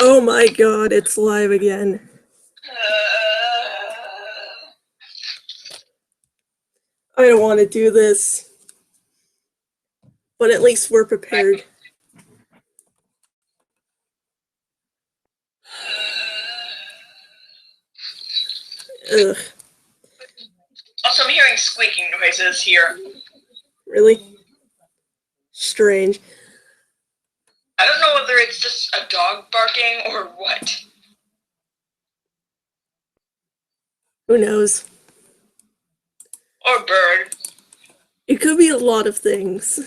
Oh my god, it's live again. I don't want to do this. But at least we're prepared. Ugh. Also, I'm hearing squeaking noises here. Really? Strange. I don't know whether it's just a dog barking or what. Who knows? Or bird. It could be a lot of things.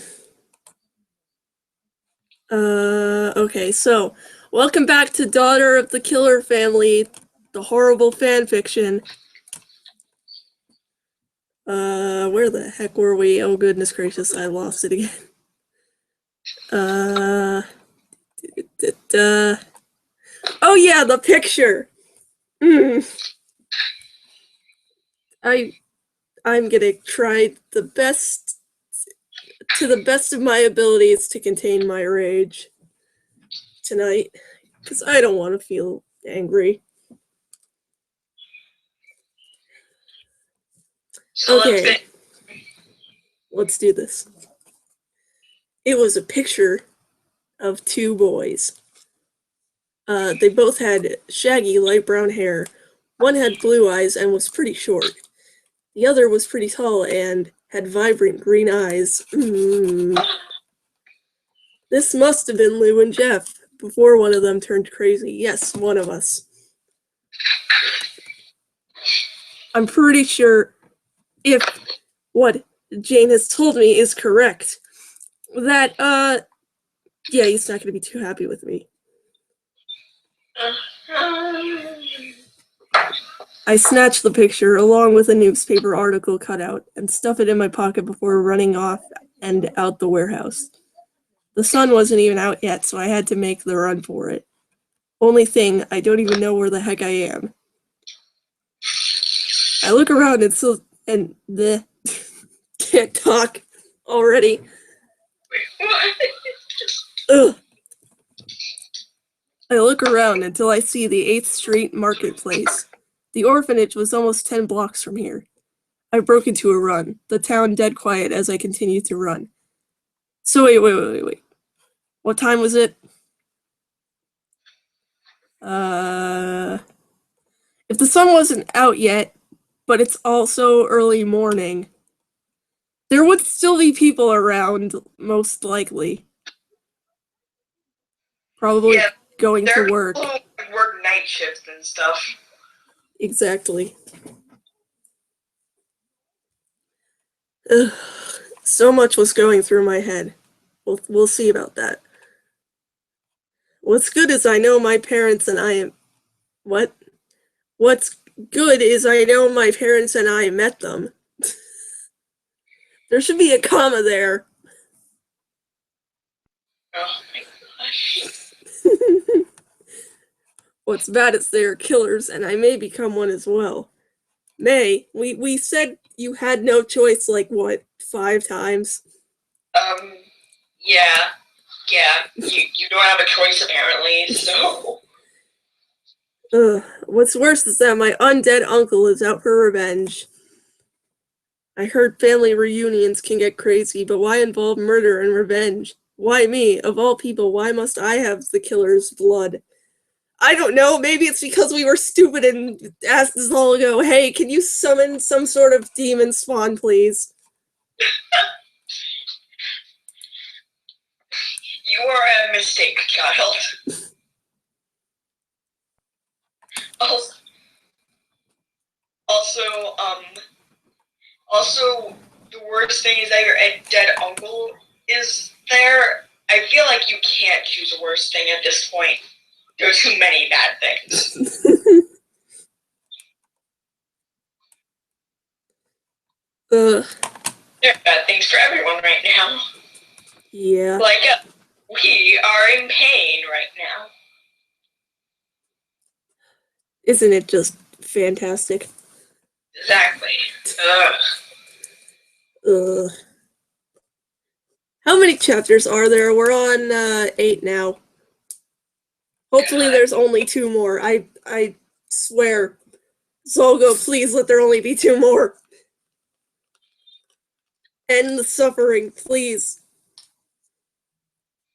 Okay, so welcome back to Daughter of the Killer Family, the horrible fanfiction. Where the heck were we? Oh goodness gracious, I lost it again. Oh yeah, the picture. I'm gonna try the best, to the best of my abilities, to contain my rage tonight, because I don't want to feel angry. So okay, let's do this. It was a picture of two boys. They both had shaggy light brown hair. One had blue eyes and was pretty short. The other was pretty tall and had vibrant green eyes. This must have been Lou and Jeff before one of them turned crazy. Yes, one of us. I'm pretty sure, if what Jane has told me is correct, that, yeah, he's not going to be too happy with me. I snatched the picture along with a newspaper article cutout and stuffed it in my pocket before running off and out the warehouse. The sun wasn't even out yet, so I had to make the run for it. Only thing, I don't even know where the heck I am. I look around and can't talk already. Ugh. I look around until I see the 8th Street Marketplace. The orphanage was almost 10 blocks from here. I broke into a run, the town dead quiet as I continued to run. So wait. What time was it? If the sun wasn't out yet, but it's also early morning, there would still be people around, most likely. Probably going to work. Work night shifts and stuff. Exactly. Ugh. So much was going through my head. We'll see about that. What's good is I know my parents and I am... What? What's good is I know my parents and I met them. There should be a comma there. Oh my gosh. What's bad is they are killers, and I may become one as well. May, we said you had no choice, like, what, 5 times? Yeah. You don't have a choice, apparently, so... What's worse is that my undead uncle is out for revenge. I heard family reunions can get crazy, but why involve murder and revenge? Why me? Of all people, why must I have the killer's blood? I don't know, maybe it's because we were stupid and asked this all ago, hey, can you summon some sort of demon spawn, please? You are a mistake, child. Also, the worst thing is that your dead uncle is there. I feel like you can't choose a worse thing at this point. There are too many bad things. There are bad things for everyone right now. Yeah. Like, we are in pain right now. Isn't it just fantastic? Exactly. How many chapters are there? We're on 8 now. Hopefully there's only 2 more. I swear. Zolgo, please let there only be 2 more. End the suffering, please.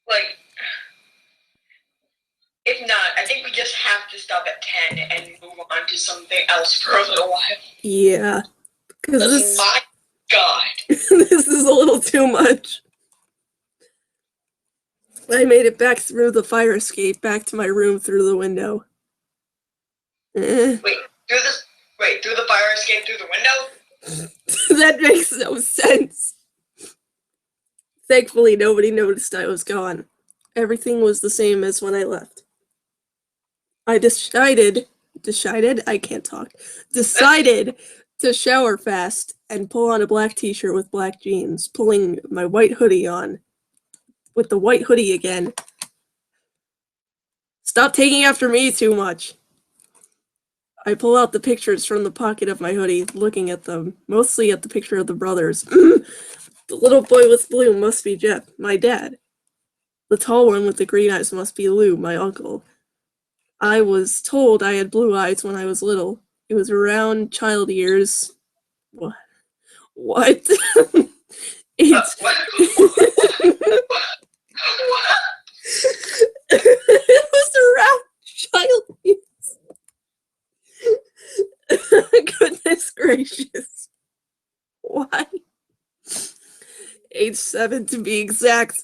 Like, if not, I think we just have to stop at 10 and move on to something else for a little while. Yeah. Because this, My God. this is a little too much. I made it back through the fire escape, back to my room through the window. Wait, through the fire escape through the window? That makes no sense. Thankfully, nobody noticed I was gone. Everything was the same as when I left. I decided to shower fast and pull on a black t-shirt with black jeans, pulling my white hoodie on. With the white hoodie again. Stop taking after me too much. I pull out the pictures from the pocket of my hoodie, looking at them, mostly at the picture of the brothers. The little boy with blue must be Jeff, my dad. The tall one with the green eyes must be Lou, my uncle. I was told I had blue eyes when I was little. It was around child years. What? It's... It was around child years. Goodness gracious. Why? Age 7 to be exact.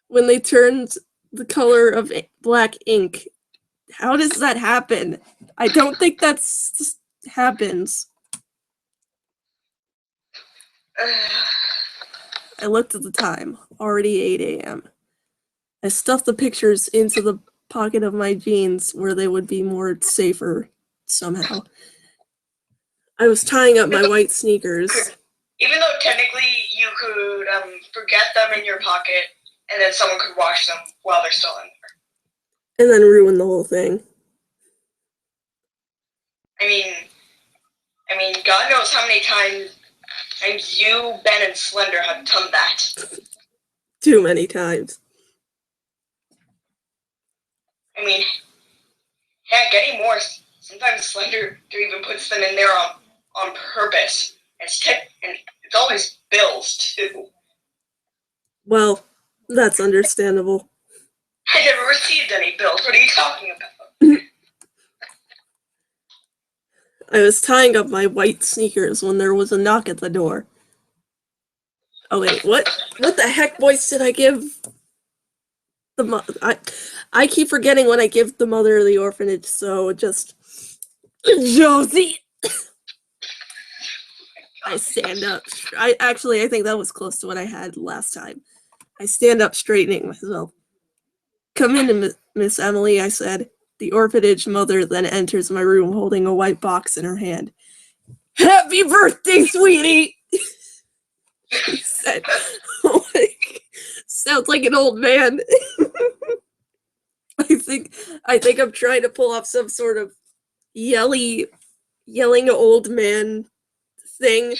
When they turned the color of black ink. How does that happen? I don't think that's happens. I looked at the time. Already 8 a.m. I stuffed the pictures into the pocket of my jeans where they would be more safer somehow. I was tying up my white sneakers. Even though technically you could forget them in your pocket and then someone could wash them while they're still in there. And then ruin the whole thing. I mean, God knows how many times you, Ben, and Slender have done that. Too many times. I mean, heck, anymore. Sometimes Slender even puts them in there on purpose. And it's always bills, too. Well, that's understandable. I never received any bills. What are you talking about? I was tying up my white sneakers when there was a knock at the door. Oh wait, what the heck voice did I give the I keep forgetting when I give the mother of the orphanage, so just Josie. I stand up. I think that was close to what I had last time. I stand up straightening myself. Come in, Miss Emily, I said. The orphanage mother then enters my room holding a white box in her hand. Happy birthday, sweetie! She said. Oh my, sounds like an old man. I think I'm trying to pull off some sort of yelling old man thing.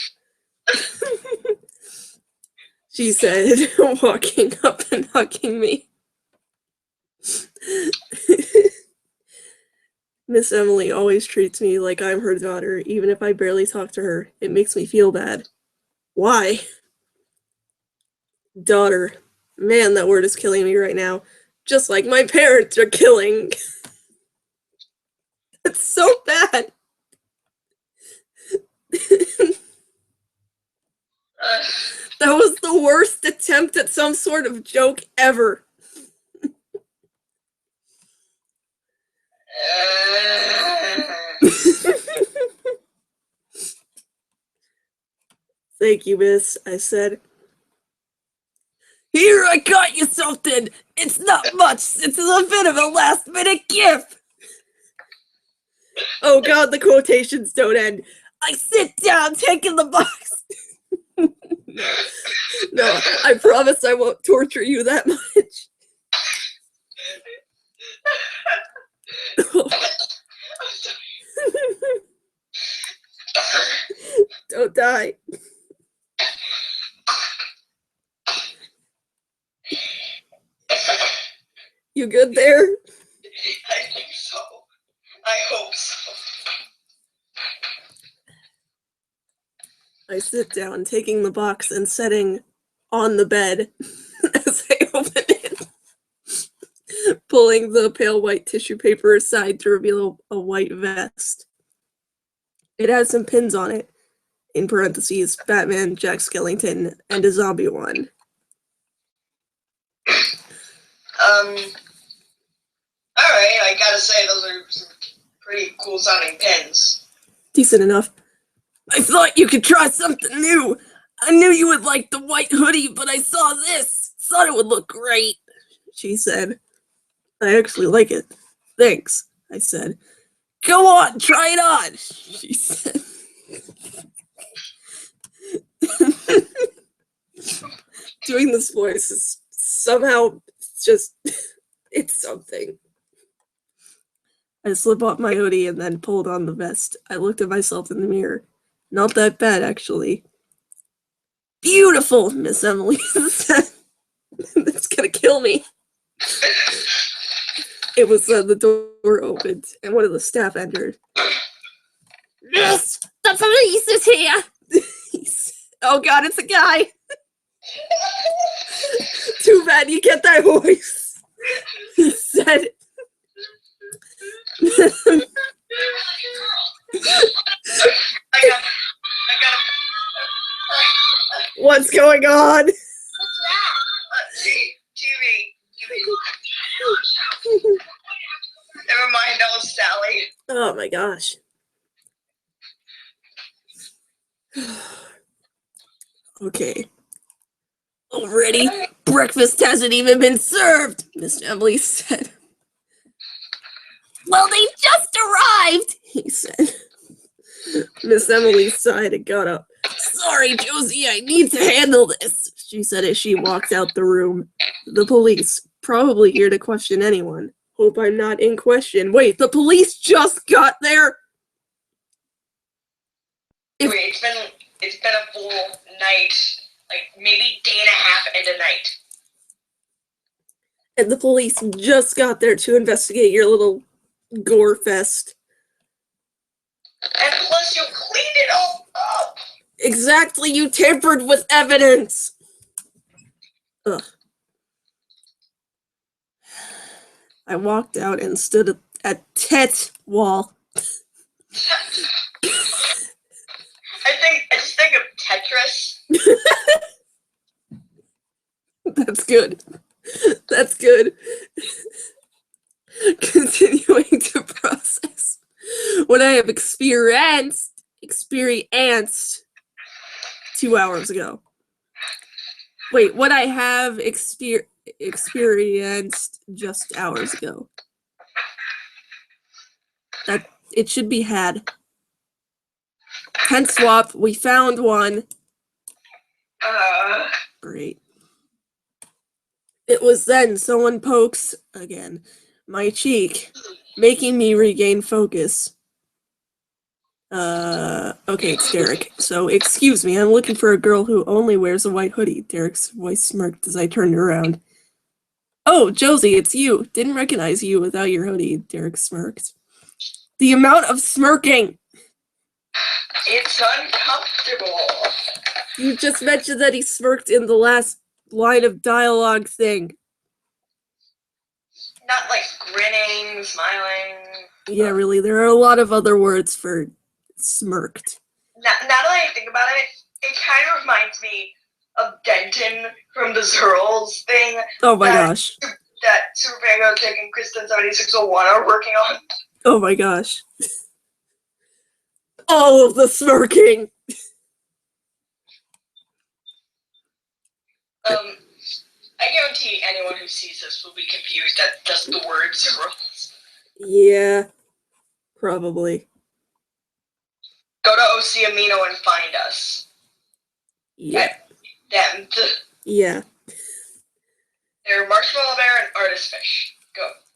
She said, walking up and hugging me. Miss Emily always treats me like I'm her daughter, even if I barely talk to her. It makes me feel bad. Why? Daughter. Man, that word is killing me right now. Just like my parents are killing. That's so bad. That was the worst attempt at some sort of joke ever. Thank you, miss, I said. Here, I got you something. It's not much. It's a bit of a last-minute gift. Oh God, the quotations don't end. I sit down, taking the box. No, I promise I won't torture you that much. Don't die. You good there? I think so. I hope so. I sit down, taking the box and setting on the bed as I open it, pulling the pale white tissue paper aside to reveal a white vest. It has some pins on it, in parentheses, Batman, Jack Skellington, and a zombie one. Alright, I gotta say, those are some pretty cool sounding pins. Decent enough. I thought you could try something new. I knew you would like the white hoodie, but I saw this. Thought it would look great, she said. I actually like it. Thanks, I said. Go on, try it on, she said. Doing this voice is somehow just, it's something. I slip off my hoodie and then pulled on the vest. I looked at myself in the mirror. Not that bad, actually. Beautiful, Miss Emily said. That's gonna kill me. It was the door opened and one of the staff entered. Yes, the police is here. Oh God, it's a guy. Too bad you get that voice. He said. I got What's going on? What's that? TV. Never mind, that was Sally. Oh my gosh. Okay. Already? Breakfast hasn't even been served, Miss Emily said. Well, they just arrived, he said. Miss Emily sighed and got up. Sorry, Josie, I need to handle this, she said as she walked out the room. The police, probably here to question anyone. Hope I'm not in question. Wait, the police just got there? Wait, it's been a full night, like maybe day and a half and a night. And the police just got there to investigate your little gore fest. And plus you cleaned it all up. Exactly, you tampered with evidence. Ugh. I walked out and stood at Tet's wall. I just think of Tetris. That's good. That's good. Continuing to process what I have experienced 2 hours ago. Wait, what I have experienced just hours ago. That it should be had. Pen swap, we found one. Great. It was then someone pokes, again, my cheek, making me regain focus. Okay, it's Derek. So, excuse me, I'm looking for a girl who only wears a white hoodie. Derek's voice smirked as I turned around. Oh, Josie, it's you. Didn't recognize you without your hoodie, Derek smirked. The amount of smirking! It's uncomfortable. You just mentioned that he smirked in the last line of dialogue thing. Not like grinning, smiling. Yeah, really, there are a lot of other words for smirked. Now that I think about it, it kind of reminds me of Denton from the Zerls thing. Oh my gosh. That Superman Gothic and Kristen 7601 are working on. Oh my gosh. All of the smirking! I guarantee anyone who sees this will be confused at just the word Zerls. Yeah, probably. Go to OC Amino and find us. Yeah. Them. Yeah. They're Marshmallow Bear and Artist Fish.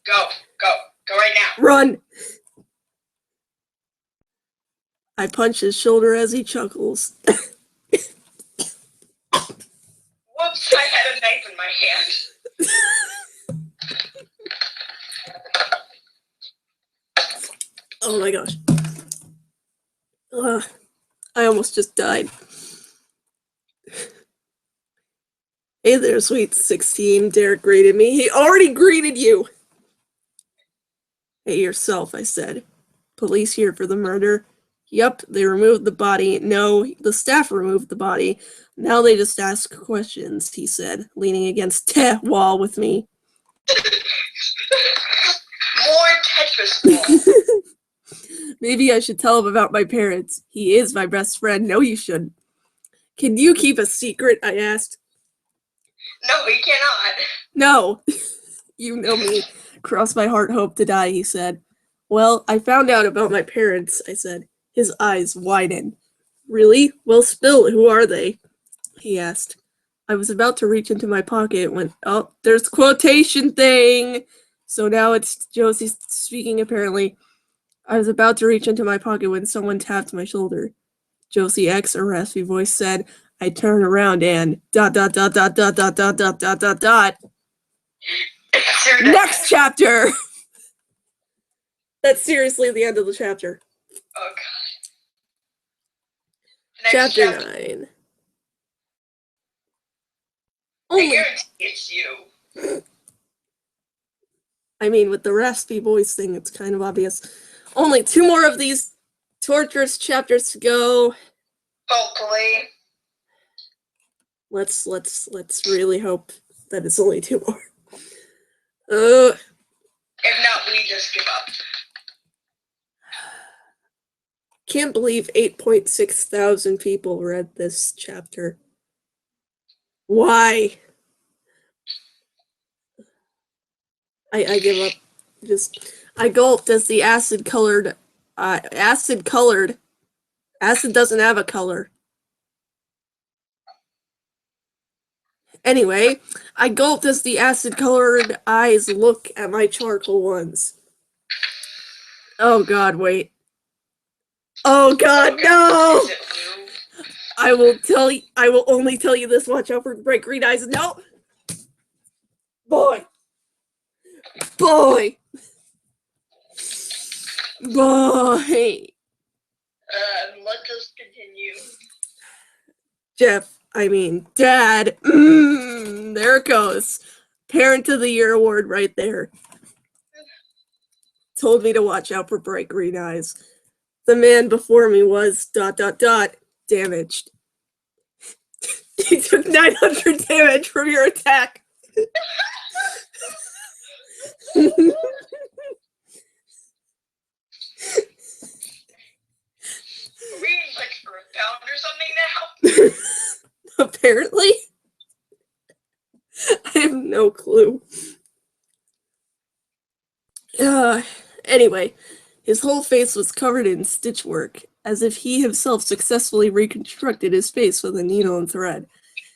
Go right now. Run! I punch his shoulder as he chuckles. Whoops, I had a knife in my hand. Oh my gosh. I almost just died. Hey there, sweet 16, Derek greeted me. He already greeted you! Hey yourself, I said. Police here for the murder? Yup, they removed the body. No, the staff removed the body. Now they just ask questions, he said, leaning against the wall with me. More Tetris ball. Maybe I should tell him about my parents. He is my best friend. No, you shouldn't. Can you keep a secret? I asked. No, he cannot. No. You know me. Cross my heart, hope to die, he said. Well, I found out about my parents, I said. His eyes widened. Really? Well, spill it. Who are they? He asked. I was about to reach into my pocket when, oh, there's quotation thing. So now it's Josie speaking, apparently. I was about to reach into my pocket when someone tapped my shoulder. Josie X, a raspy voice said. I turned around and ... Next chapter! That's seriously the end of the chapter. Oh god. Chapter 9. I guarantee it's you. I mean, with the raspy voice thing, it's kind of obvious. Only 2 more of these torturous chapters to go. Hopefully. Let's really hope that it's only 2 more. If not, we just give up. Can't believe 8.6 thousand people read this chapter. Why? I give up. I gulped as the acid doesn't have a color. Anyway, I gulped as the acid-colored eyes look at my charcoal ones. Oh god, wait. Oh god, no! I will only tell you this, watch out for bright green eyes. No! Boy! Boy! Boy! Let us continue. Dad. There it goes. Parent of the Year award right there. Told me to watch out for bright green eyes. The man before me was ... damaged. He took 900 damage from your attack. Are we like Earthbound or something now? Apparently. I have no clue. Anyway, his whole face was covered in stitchwork, as if he himself successfully reconstructed his face with a needle and thread.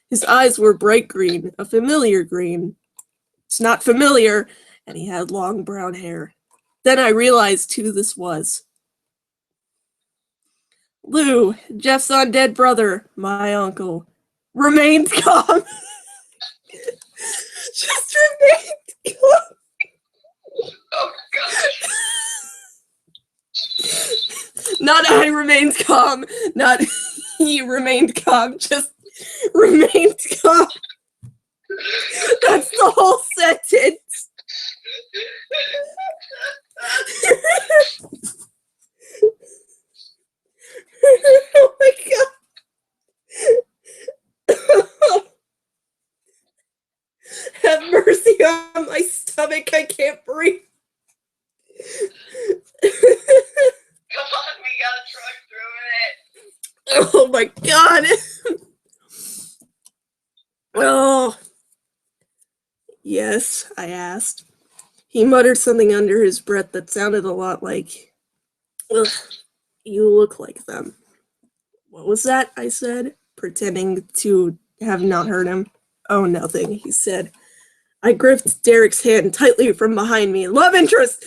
His eyes were bright green, a familiar green. It's not familiar, and he had long brown hair. Then I realized who this was. Lou, Jeff's undead brother, my uncle, remained calm. Just remained calm. Oh god. Not I remained calm, not he remained calm, just remained calm. That's the whole sentence. Oh my god. Have mercy on my stomach, I can't breathe. Come on, we gotta truck through it. Oh my god. Oh. Yes, I asked. He muttered something under his breath that sounded a lot like, ugh, you look like them. What was that? I said, pretending to have not heard him. Oh, nothing, he said. I gripped Derek's hand tightly from behind me. Love interest!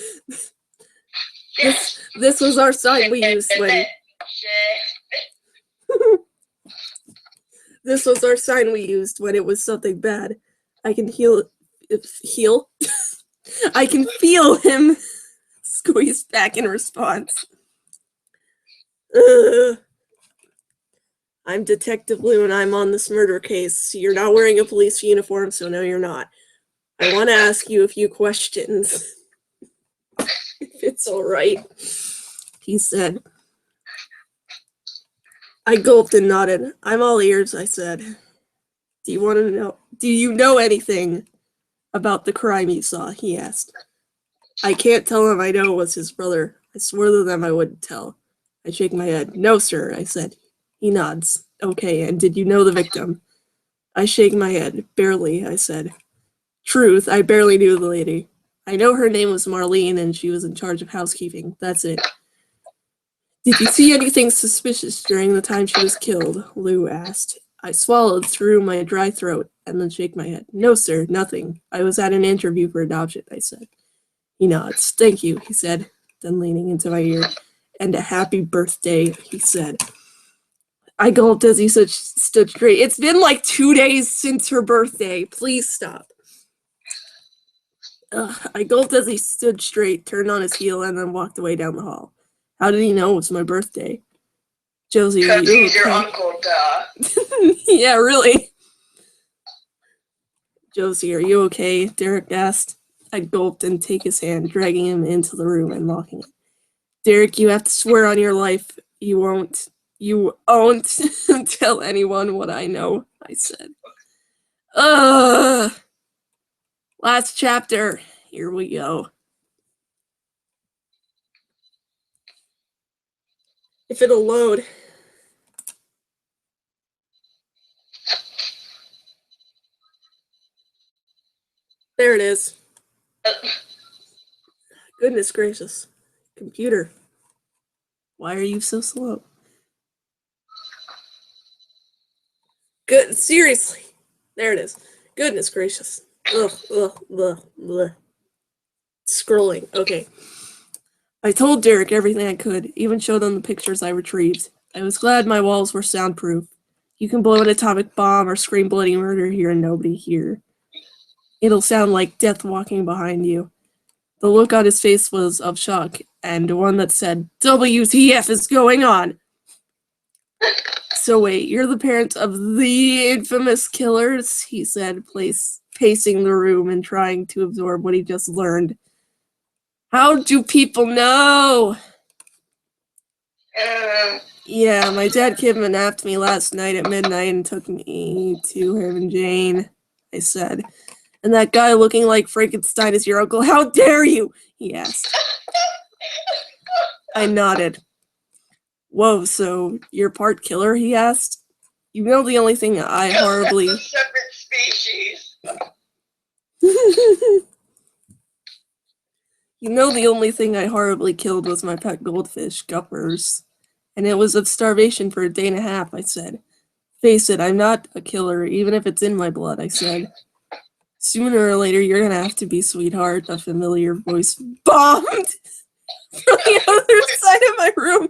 This was our sign we used when... This was our sign we used when it was something bad. I can I can feel him squeezed back in response. Ugh. I'm Detective Blue and I'm on this murder case. You're not wearing a police uniform, so no, you're not. I want to ask you a few questions. If it's all right, he said. I gulped and nodded. I'm all ears, I said. Do you know anything about the crime you saw? He asked. I can't tell him I know it was his brother. I swore to them I wouldn't tell. I shake my head. No, sir, I said. He nods. Okay, and did you know the victim? I shake my head. Barely, I said. Truth, I barely knew the lady. I know her name was Marlene and she was in charge of housekeeping. That's it. Did you see anything suspicious during the time she was killed? Lou asked. I swallowed through my dry throat and then shake my head. No, sir, nothing. I was at an interview for adoption, I said. He nods. Thank you, he said, then leaning into my ear. And a happy birthday, he said. I gulped as he stood straight. It's been like 2 days since her birthday. Please stop. I gulped as he stood straight, turned on his heel, and then walked away down the hall. How did he know it was my birthday? Josie, are you okay? He's your uncle, duh. Yeah, really. Josie, are you okay? Derek asked. I gulped and take his hand, dragging him into the room and locking it. Derek, you have to swear on your life you won't tell anyone what I know, I said. Last chapter. Here we go. If it'll load. There it is. Goodness gracious. Computer. Why are you so slow? Good. Seriously. There it is. Goodness gracious. Ugh. Scrolling. Okay. I told Derek everything I could, even showed him the pictures I retrieved. I was glad my walls were soundproof. You can blow an atomic bomb or scream bloody murder here and nobody hear. It'll sound like death walking behind you. The look on his face was of shock, and one that said, WTF is going on? So wait, you're the parents of the infamous killers? He said, pacing the room and trying to absorb what he just learned. How do people know? Yeah, my dad kidnapped me last night at midnight and took me to him and Jane, I said. And that guy looking like Frankenstein is your uncle. How dare you? He asked. I nodded. Whoa, so you're part killer? He asked. You know the only thing I horribly... That's a separate species. You know the only thing I horribly killed was my pet goldfish, Guppers. And it was of starvation for a day and a half, I said. Face it, I'm not a killer, even if it's in my blood, I said. Sooner or later, you're gonna have to be, sweetheart, a familiar voice bombed from the other side of my room.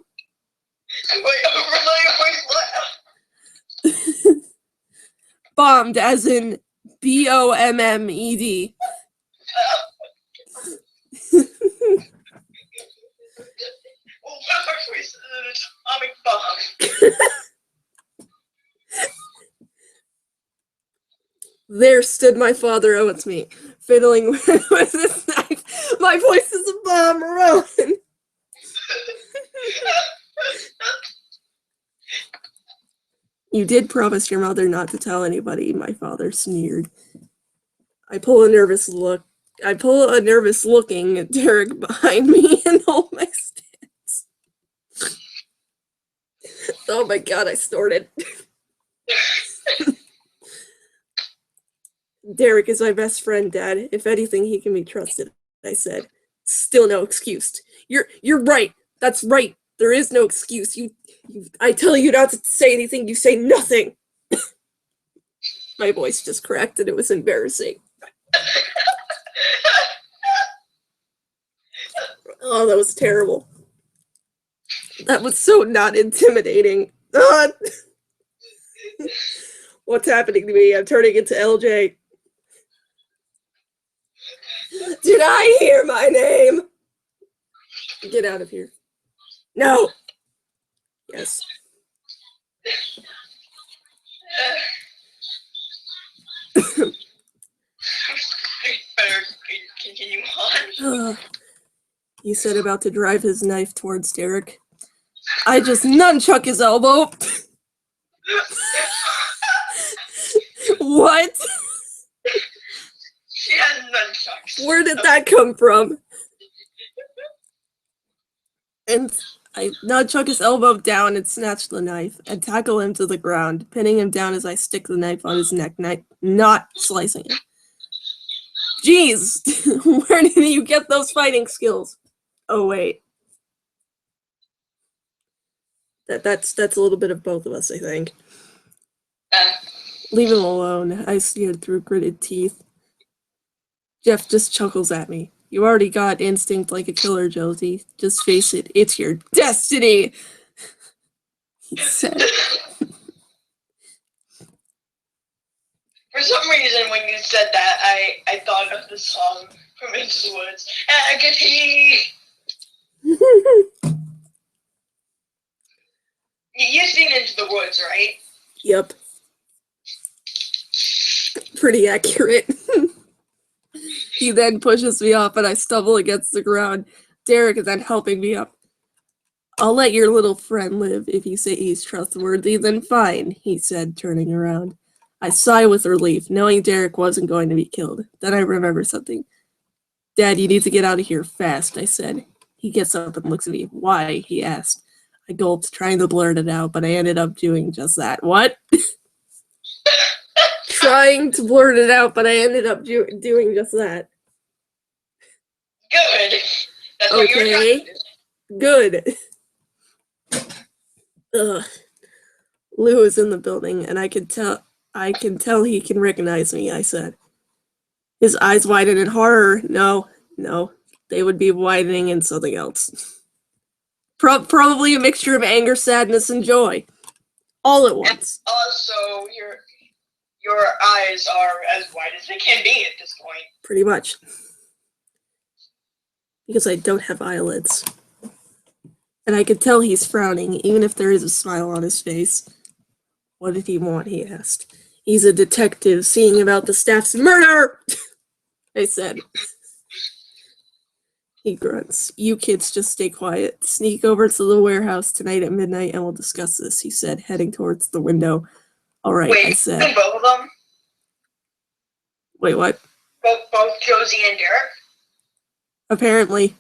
Wait, Bombed, as in BOMMED. Atomic bomb. There stood my father Oatsmeat, fiddling with his knife. My voice is a bomb, Rowan. You did promise your mother not to tell anybody, my father sneered. I pull a nervous looking at Derek behind me and hold my stance. Oh my god, I snorted. Derek is my best friend, Dad. If anything, he can be trusted, I said. Still no excuse. You're right. That's right. There is no excuse. I tell you not to say anything, you say nothing. My voice just cracked and it was embarrassing. Oh, that was terrible. That was so not intimidating. What's happening to me? I'm turning into LJ. Did I hear my name? Get out of here. No! Yes. Better continue on. He said, about to drive his knife towards Derek. I just nunchuck his elbow. What? She has nunchucks. Where did that come from? And I nunchuck his elbow down and snatch the knife and tackle him to the ground, pinning him down as I stick the knife on his neck, not slicing him. Jeez, where did you get those fighting skills? Oh wait. That's a little bit of both of us, I think. Leave him alone, I sneered through gritted teeth. Jeff just chuckles at me. You already got instinct like a killer, Josie. Just face it, it's your destiny! He said. For some reason, when you said that, I thought of the song from Into the Woods. Agony! You've seen Into the Woods, right? Yep. Pretty accurate. He then pushes me off and I stumble against the ground. Derek is then helping me up. I'll let your little friend live if you say he's trustworthy, then fine, he said, turning around. I sigh with relief, knowing Derek wasn't going to be killed. Then I remember something. Dad, you need to get out of here fast, I said. He gets up and looks at me. Why? He asked. I gulped, trying to blurt it out, but I ended up doing just that. What? Trying to blurt it out, but I ended up doing just that. Good. That's what you were trying to do. Good. Ugh. Lou is in the building, and I can tell he can recognize me, I said. His eyes widened in horror. No, they would be widening in something else. Probably a mixture of anger, sadness, and joy. All at once. And also, your eyes are as wide as they can be at this point. Pretty much. Because I don't have eyelids. And I could tell he's frowning, even if there is a smile on his face. What did he want, he asked. He's a detective, seeing about the staff's murder! I said. He grunts. You kids just stay quiet. Sneak over to the warehouse tonight at midnight and we'll discuss this, he said, heading towards the window. All right, Wait, I said. both of them? Wait, what? Both Josie and Derek? Apparently.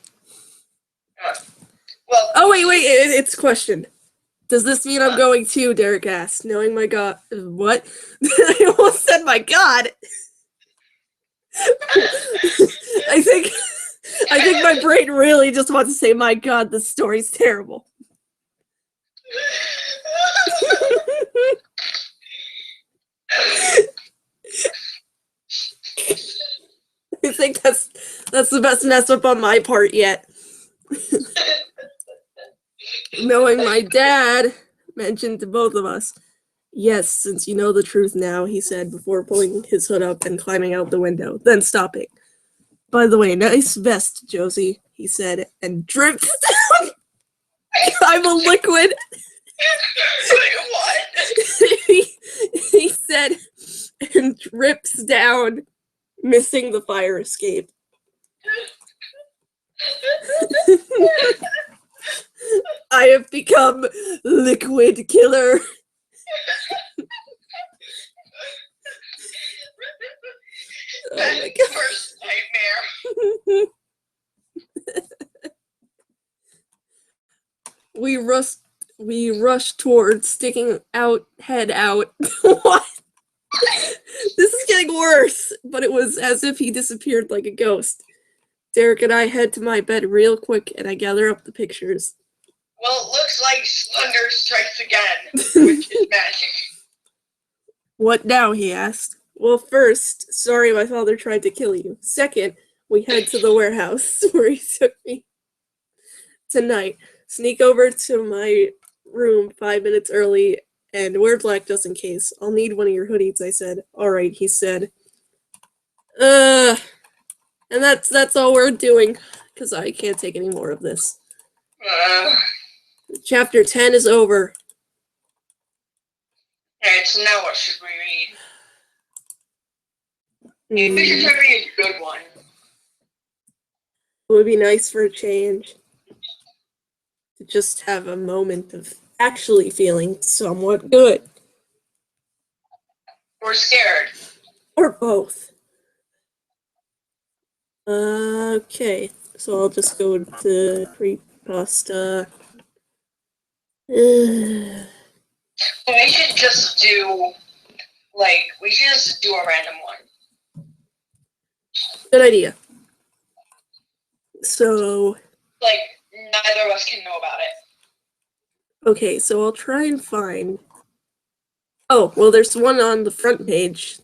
Well. Oh, wait, it's a question. Does this mean I'm going too, Derek asked, knowing my god. What? I almost said my god. I think my brain really just wants to say, my god, this story's terrible. I think that's the best mess up on my part yet. Knowing my dad mentioned to both of us. Yes, since you know the truth now, he said before pulling his hood up and climbing out the window, then stopping. By the way, nice vest, Josie, he said, and dripped down. I'm a liquid. What? He said, and drips down, missing the fire escape. I have become liquid killer. Oh That's my the worst nightmare. We rushed towards sticking head out. What? This is getting worse, but it was as if he disappeared like a ghost. Derek and I head to my bed real quick, and I gather up the pictures. Well, it looks like Slender strikes again, which is magic. What now? He asked. Well, first, sorry my father tried to kill you. Second, we head to the warehouse where he took me. Tonight, sneak over to my room 5 minutes early and wear black just in case. I'll need one of your hoodies, I said. All right, he said. And that's all we're doing, because I can't take any more of this. Chapter 10 is over. Alright, so now what should we read? Maybe we should try to read a good one. It would be nice for a change. To just have a moment of actually feeling somewhat good. Or scared. Or both. Okay, so I'll just go to creepypasta. We should just do, we should just do a random one. Good idea. So... neither of us can know about it. Okay, so I'll try and find... Oh, well, there's one on the front page.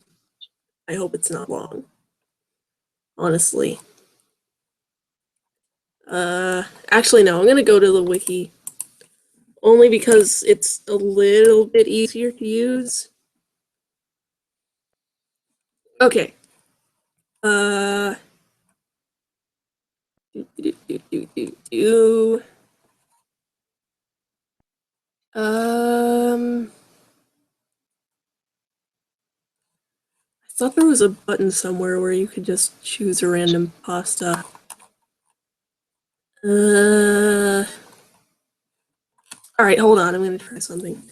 I hope it's not long. Honestly. Actually, no, I'm gonna go to the wiki. Only because it's a little bit easier to use. Okay. I thought there was a button somewhere where you could just choose a random pasta. Alright, hold on, I'm gonna try something.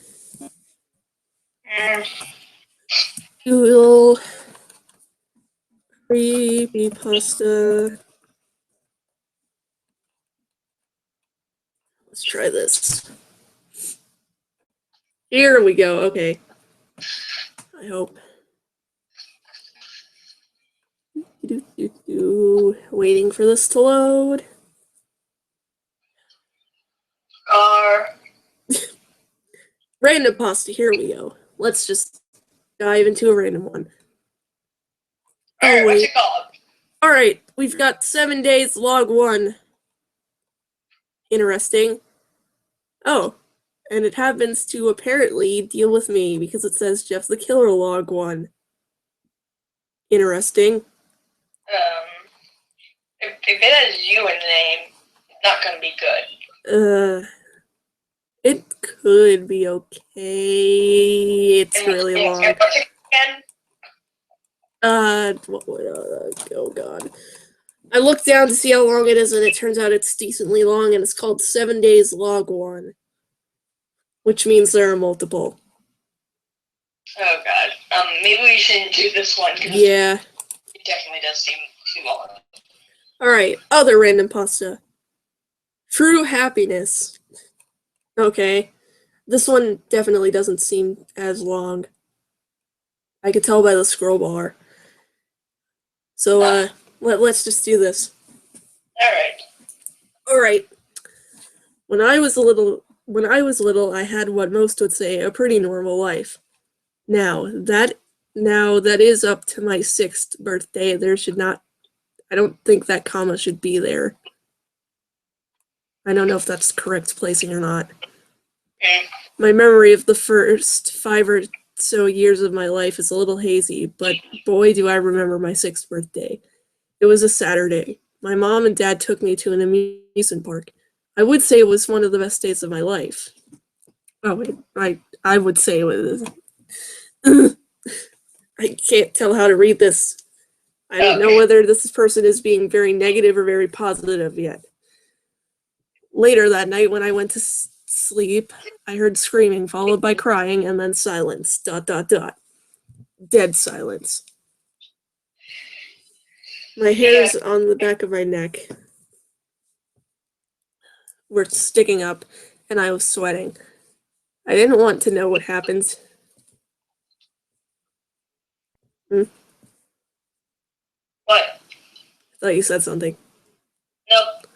Google creepypasta. Let's try this. Here we go, okay. I hope. Waiting for this to load. Random pasta, here we go. Let's just dive into a random one. Alright, what's it called? Alright, we've got 7 days, log 1. Interesting. Oh, and it happens to apparently deal with me because it says Jeff the Killer log 1. Interesting. If it has you in the name, it's not gonna be good. It could be okay. It's really long. Oh god. I looked down to see how long it is, and it turns out it's decently long, and it's called 7 days log 1. Which means there are multiple. Oh god. Maybe we shouldn't do this one. Yeah. It definitely does seem too long. Alright, other random pasta. True happiness. Okay. This one definitely doesn't seem as long. I could tell by the scroll bar. So, let's just do this. Alright. When I was little, I had what most would say a pretty normal life. Now that is up to my 6th birthday. I don't think that comma should be there. I don't know if that's correct placing or not. My memory of the first 5 or so years of my life is a little hazy, but boy do I remember my 6th birthday. It was a Saturday. My mom and dad took me to an amusement park. I would say it was one of the best days of my life. Oh wait, I would say it was... I can't tell how to read this. I don't know whether this person is being very negative or very positive yet. Later that night when I went to sleep, I heard screaming followed by crying and then silence. ... Dead silence. My hairs on the back of my neck were sticking up and I was sweating. I didn't want to know what happened. What? I thought you said something. Nope.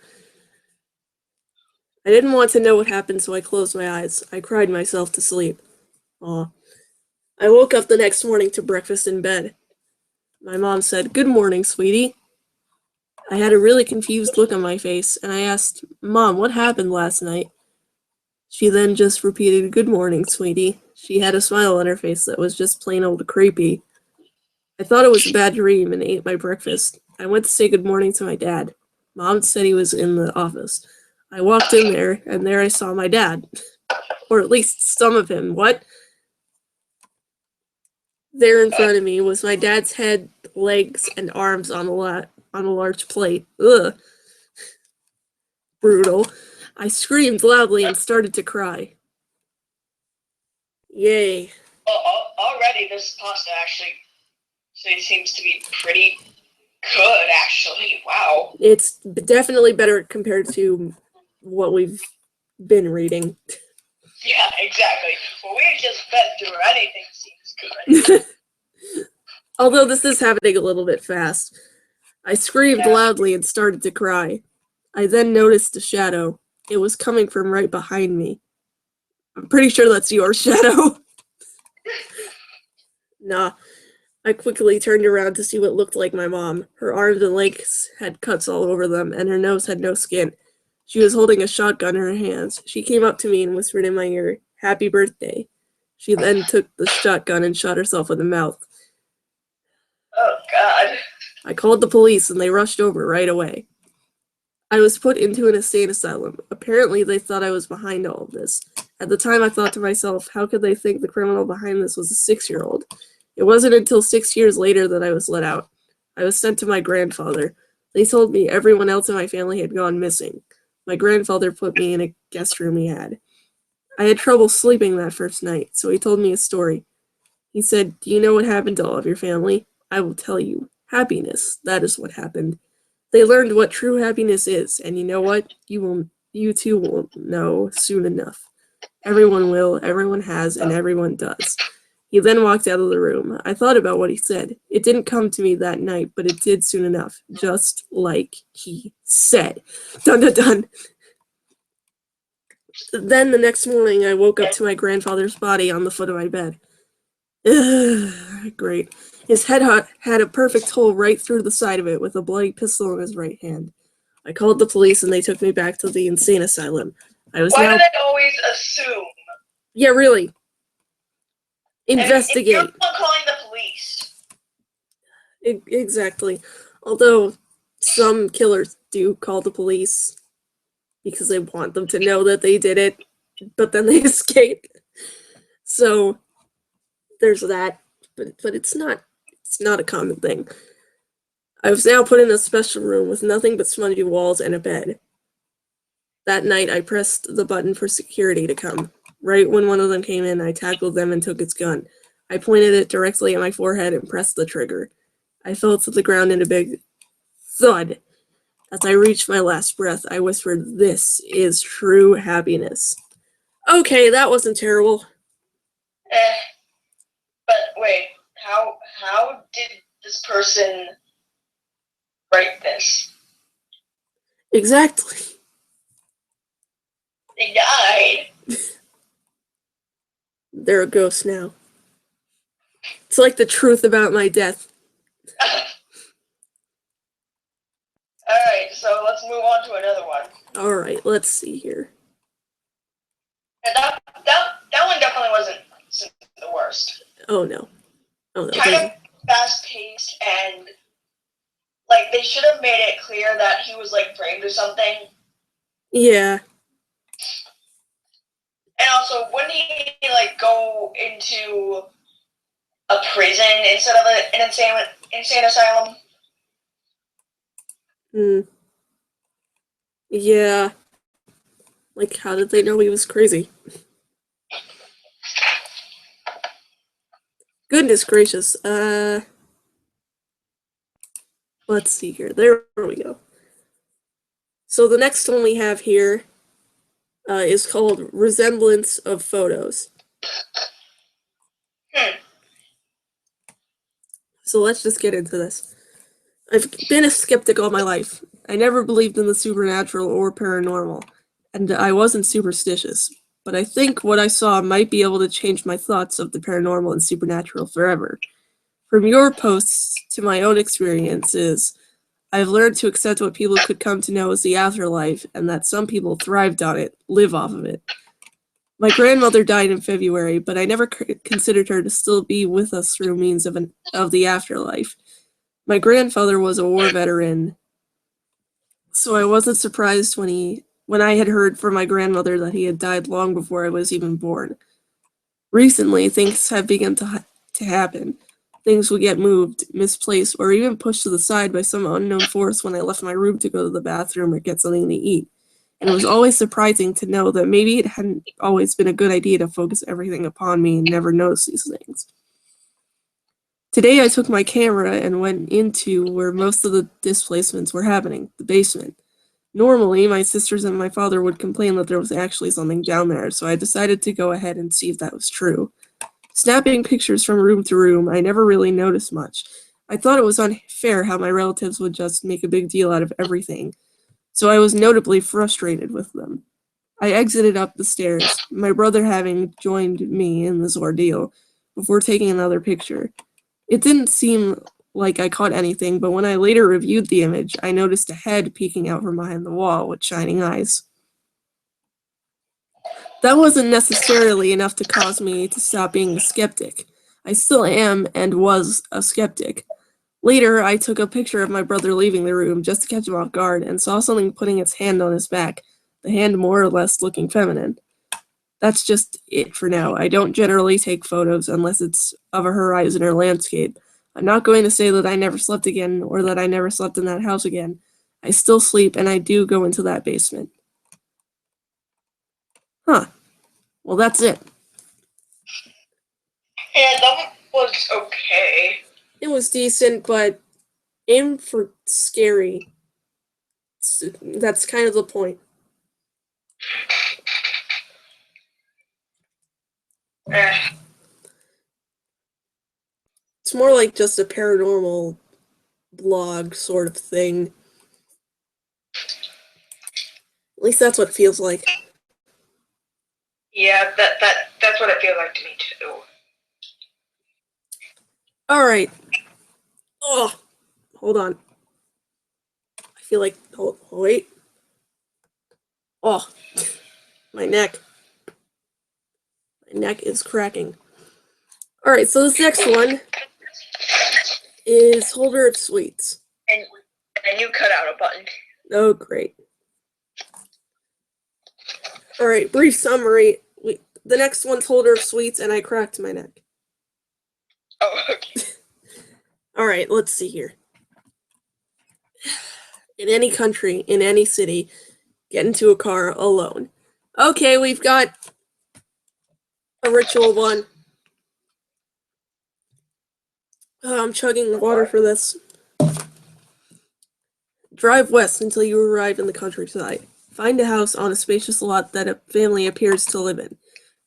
I didn't want to know what happened, so I closed my eyes. I cried myself to sleep. Aw. I woke up the next morning to breakfast in bed. My mom said, "Good morning, sweetie." I had a really confused look on my face, and I asked, "Mom, what happened last night?" She then just repeated, "Good morning, sweetie." She had a smile on her face that was just plain old creepy. I thought it was a bad dream and ate my breakfast. I went to say good morning to my dad. Mom said he was in the office. I walked in there, and there I saw my dad. Or at least some of him. What? There in front of me was my dad's head, legs, and arms on a large plate. Ugh. Brutal. I screamed loudly and started to cry. Yay. Well, already this pasta actually seems to be pretty good, actually. Wow. It's definitely better compared to what we've been reading. Yeah, exactly. Well, we just been through anything seems good. Although this is happening a little bit fast. I screamed loudly and started to cry. I then noticed a shadow. It was coming from right behind me. I'm pretty sure that's your shadow. Nah. I quickly turned around to see what looked like my mom. Her arms and legs had cuts all over them, and her nose had no skin. She was holding a shotgun in her hands. She came up to me and whispered in my ear, "Happy birthday." She then took the shotgun and shot herself in the mouth. Oh, God. I called the police, and they rushed over right away. I was put into an insane asylum. Apparently, they thought I was behind all of this. At the time, I thought to myself, how could they think the criminal behind this was a 6-year-old? It wasn't until 6 years later that I was let out. I was sent to my grandfather. They told me everyone else in my family had gone missing. My grandfather put me in a guest room he had. I had trouble sleeping that first night, so he told me a story. He said, "Do you know what happened to all of your family? I will tell you. Happiness, that is what happened. They learned what true happiness is, and you know what? You too will know soon enough. Everyone will, everyone has, and everyone does." He then walked out of the room. I thought about what he said. It didn't come to me that night, but it did soon enough, just like he said. Dun dun dun. Then the next morning, I woke up to my grandfather's body on the foot of my bed. Ugh, great. His head had a perfect hole right through the side of it with a bloody pistol in his right hand. I called the police and they took me back to the insane asylum. Why do they always assume? Yeah, really. Investigate. You're not calling the police. Exactly. Although some killers do call the police because they want them to know that they did it, but then they escape. So there's that, but it's not a common thing. I was now put in a special room with nothing but smudgy walls and a bed. That night, I pressed the button for security to come. Right when one of them came in, I tackled them and took its gun. I pointed it directly at my forehead and pressed the trigger. I fell to the ground in a big thud. As I reached my last breath, I whispered, "This is true happiness." Okay, that wasn't terrible. But wait, how did this person write this? Exactly. They died. They're a ghost now. It's like the truth about my death. Alright, so let's move on to another one. Alright, let's see here. And that one definitely wasn't the worst. Oh no. Oh no. Kind of fast paced, and like they should have made it clear that he was like framed or something. Yeah. And also, wouldn't he like go into a prison instead of an insane asylum? Yeah. Like, how did they know he was crazy? Goodness gracious. Let's see here. There we go. So the next one we have here is called Resemblance of Photos. So let's just get into this. I've been a skeptic all my life. I never believed in the supernatural or paranormal, and I wasn't superstitious. But I think what I saw might be able to change my thoughts of the paranormal and supernatural forever. From your posts to my own experiences, I've learned to accept what people could come to know as the afterlife, and that some people thrived on it, live off of it. My grandmother died in February, but I never considered her to still be with us through means of the afterlife. My grandfather was a war veteran, so I wasn't surprised when he when I had heard from my grandmother that he had died long before I was even born. Recently, things have begun to happen. Things would get moved, misplaced, or even pushed to the side by some unknown force when I left my room to go to the bathroom or get something to eat. And it was always surprising to know that maybe it hadn't always been a good idea to focus everything upon me and never notice these things. Today I took my camera and went into where most of the displacements were happening, the basement. Normally, my sisters and my father would complain that there was actually something down there, so I decided to go ahead and see if that was true. Snapping pictures from room to room, I never really noticed much. I thought it was unfair how my relatives would just make a big deal out of everything, so I was notably frustrated with them. I exited up the stairs, my brother having joined me in this ordeal, before taking another picture. It didn't seem like I caught anything, but when I later reviewed the image, I noticed a head peeking out from behind the wall with shining eyes. That wasn't necessarily enough to cause me to stop being a skeptic. I still am and was a skeptic. Later, I took a picture of my brother leaving the room just to catch him off guard and saw something putting its hand on his back, the hand more or less looking feminine. That's just it for now. I don't generally take photos unless it's of a horizon or landscape. I'm not going to say that I never slept again or that I never slept in that house again. I still sleep and I do go into that basement. Huh. Well, that's it. Yeah, that one was okay. It was decent, but aim for scary. That's kind of the point. It's more like just a paranormal blog sort of thing. At least that's what it feels like. Yeah, that's what it feels like to me too. Alright. Oh, hold on. I feel like, oh, wait. Oh, my neck. My neck is cracking. Alright, so this next one is Holder of Sweets. And you cut out a button. Oh, great. Alright, brief summary. The next one's Holder of Sweets, and I cracked my neck. Oh, okay. Alright, let's see here. In any country, in any city, get into a car alone. Okay, we've got a ritual one. Oh, I'm chugging water for this. Drive west until you arrive in the countryside. Find a house on a spacious lot that a family appears to live in.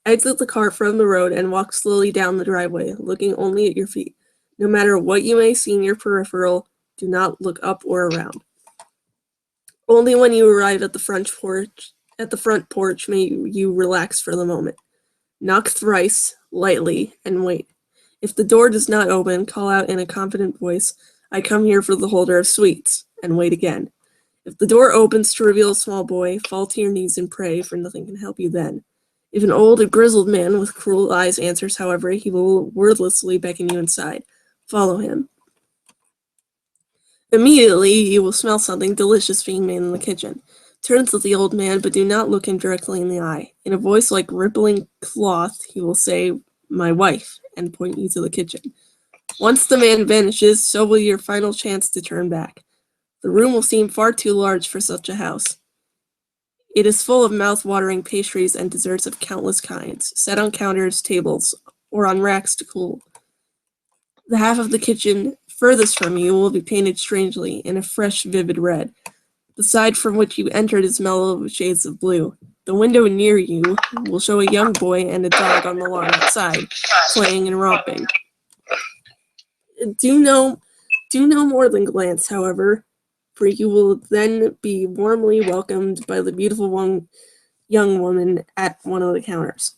Exit the car from the road and walk slowly down the driveway, looking only at your feet. No matter what you may see in your peripheral, do not look up or around. Only when you arrive at the front porch may you relax for the moment. Knock thrice, lightly, and wait. If the door does not open, call out in a confident voice, "I come here for the holder of sweets," and wait again. If the door opens to reveal a small boy, fall to your knees and pray, for nothing can help you then. If an old and grizzled man with cruel eyes answers, however, he will wordlessly beckon you inside. Follow him. Immediately, you will smell something delicious being made in the kitchen. Turn to the old man, but do not look him directly in the eye. In a voice like rippling cloth, he will say, "My wife," and point you to the kitchen. Once the man vanishes, so will your final chance to turn back. The room will seem far too large for such a house. It is full of mouth-watering pastries and desserts of countless kinds, set on counters, tables, or on racks to cool. The half of the kitchen furthest from you will be painted strangely in a fresh, vivid red. The side from which you entered is mellow with shades of blue. The window near you will show a young boy and a dog on the lawn outside, playing and romping. Do no more than glance, however, for you will then be warmly welcomed by the beautiful young woman at one of the counters.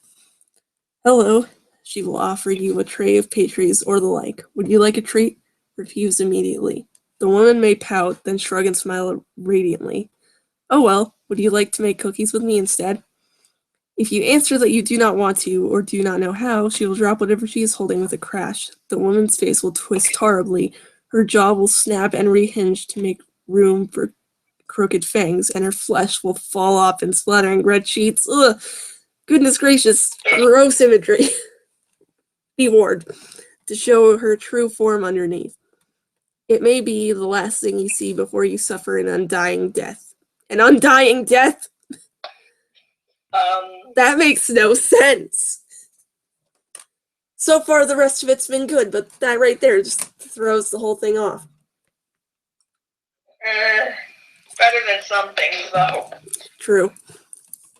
"Hello," she will offer you a tray of pastries or the like. "Would you like a treat?" Refuse immediately. The woman may pout, then shrug and smile radiantly. "Oh well, would you like to make cookies with me instead?" If you answer that you do not want to, or do not know how, she will drop whatever she is holding with a crash. The woman's face will twist horribly, her jaw will snap and rehinge to make room for crooked fangs, and her flesh will fall off in splattering red sheets. Ugh! Goodness gracious, gross imagery. Be warned, to show her true form underneath. It may be the last thing you see before you suffer an undying death. An undying death? That makes no sense. So far, the rest of it's been good, but that right there just throws the whole thing off. Better than some things, though. True.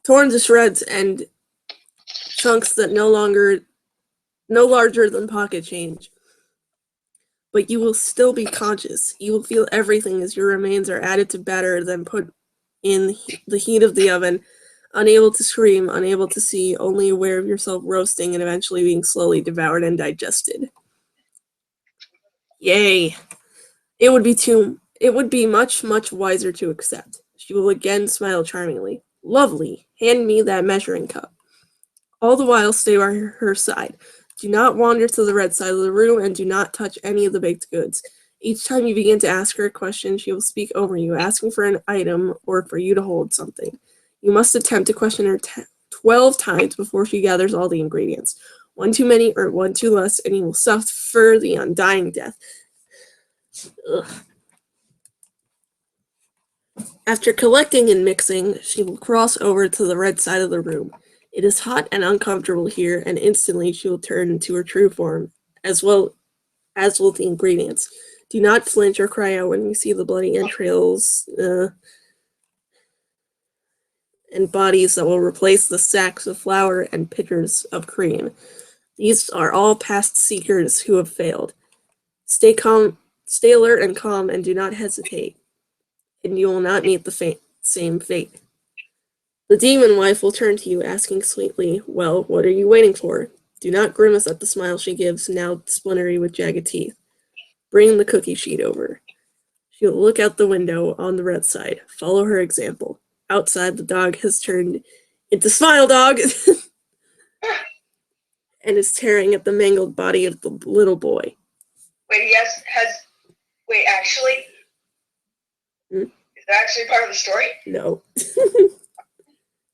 Torn to shreds and chunks that no larger than pocket change. But you will still be conscious. You will feel everything as your remains are added to batter, then put in the heat of the oven, unable to scream, unable to see, only aware of yourself roasting and eventually being slowly devoured and digested. Yay. It would be much, much wiser to accept. She will again smile charmingly. Lovely. Hand me that measuring cup. All the while, stay by her side. Do not wander to the red side of the room and do not touch any of the baked goods. Each time you begin to ask her a question, she will speak over you, asking for an item or for you to hold something. You must attempt to question her 12 times before she gathers all the ingredients. One too many or one too less, and you will suffer the undying death. Ugh. After collecting and mixing, she will cross over to the red side of the room. It is hot and uncomfortable here, and instantly she will turn into her true form, as well as will the ingredients. Do not flinch or cry out when you see the bloody entrails and bodies that will replace the sacks of flour and pitchers of cream. These are all past seekers who have failed. Stay alert and calm, and do not hesitate, and you will not meet the same fate. The demon wife will turn to you, asking sweetly, "Well, what are you waiting for?" Do not grimace at the smile she gives, now splintery with jagged teeth. Bring the cookie sheet over. She will look out the window on the red side. Follow her example. Outside, the dog has turned into Smile Dog and is tearing at the mangled body of the little boy. Wait, actually? Hmm? Is that actually part of the story? No.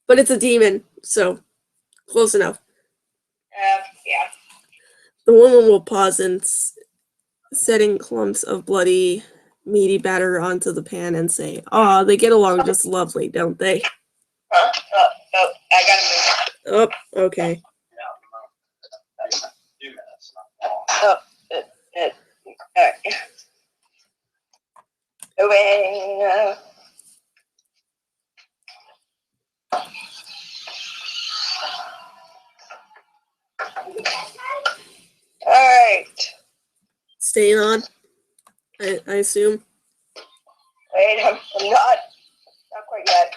But it's a demon, so close enough. Yeah. The woman will pause and setting clumps of bloody, meaty batter onto the pan and say, "Aw, they get along just lovely, don't they?" Huh? Oh, I gotta move. Oh, okay. Oh, alright. Moving. Alright. Staying on, I assume. Wait, I'm not quite yet.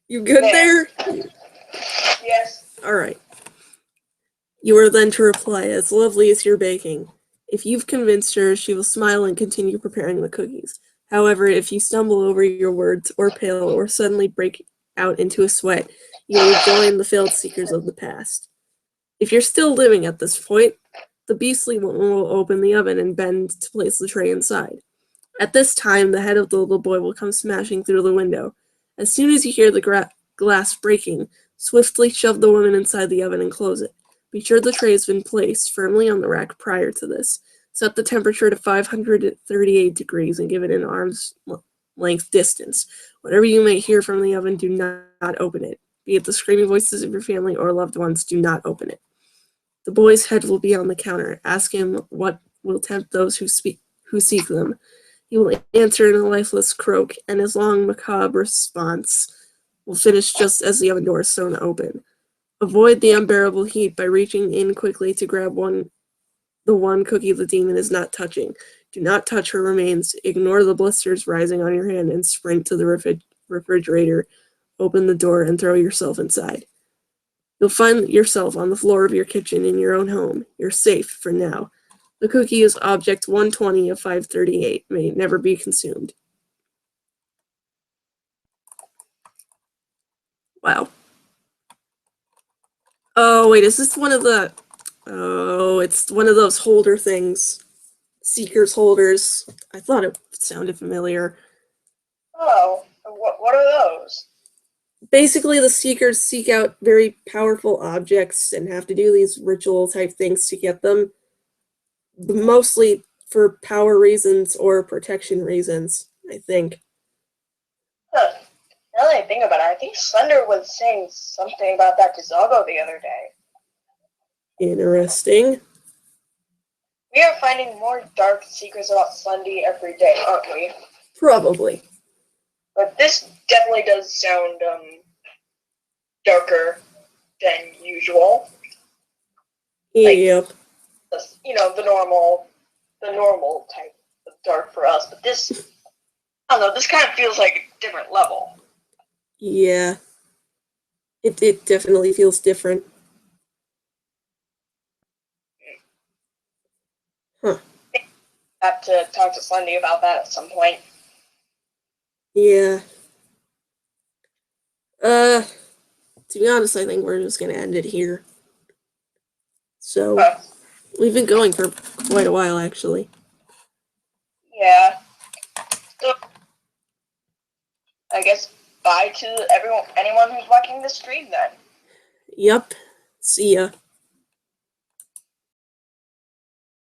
You good there? Yes. Alright. You are then to reply, "As lovely as your baking." If you've convinced her, she will smile and continue preparing the cookies. However, if you stumble over your words, or pale, or suddenly break out into a sweat, you will join the failed seekers of the past. If you're still living at this point, the beastly woman will open the oven and bend to place the tray inside. At this time, the head of the little boy will come smashing through the window. As soon as you hear the glass breaking, swiftly shove the woman inside the oven and close it. Be sure the tray has been placed firmly on the rack prior to this. Set the temperature to 538 degrees and give it an arm's length distance. Whatever you may hear from the oven, do not open it. Be it the screaming voices of your family or loved ones, do not open it. The boy's head will be on the counter. Ask him what will tempt those who seek them. He will answer in a lifeless croak, and his long, macabre response will finish just as the oven door is thrown open. Avoid the unbearable heat by reaching in quickly to grab the one cookie the demon is not touching. Do not touch her remains. Ignore the blisters rising on your hand and sprint to the refrigerator. Open the door and throw yourself inside. You'll find yourself on the floor of your kitchen in your own home. You're safe for now. The cookie is object 120 of 538. May never be consumed. Wow. Oh, wait, is this one of the... Oh, it's one of those holder things. Seeker's holders. I thought it sounded familiar. Oh, what are those? Basically, the Seekers seek out very powerful objects and have to do these ritual type things to get them, mostly for power reasons or protection reasons, I think. Huh. Now that I think about it, I think Slender was saying something about that to Zago the other day. Interesting. We are finding more dark secrets about Slendy every day, aren't we? Probably. But this definitely does sound darker than usual. Yep. You know, the normal type of dark for us. But this, I don't know, this kind of feels like a different level. Yeah. It definitely feels different. Huh. I have to talk to Slendy about that at some point. Yeah. To be honest, I think we're just gonna end it here. So, we've been going for quite a while, actually. Yeah. So, I guess bye to anyone who's watching the stream then. Yep. See ya.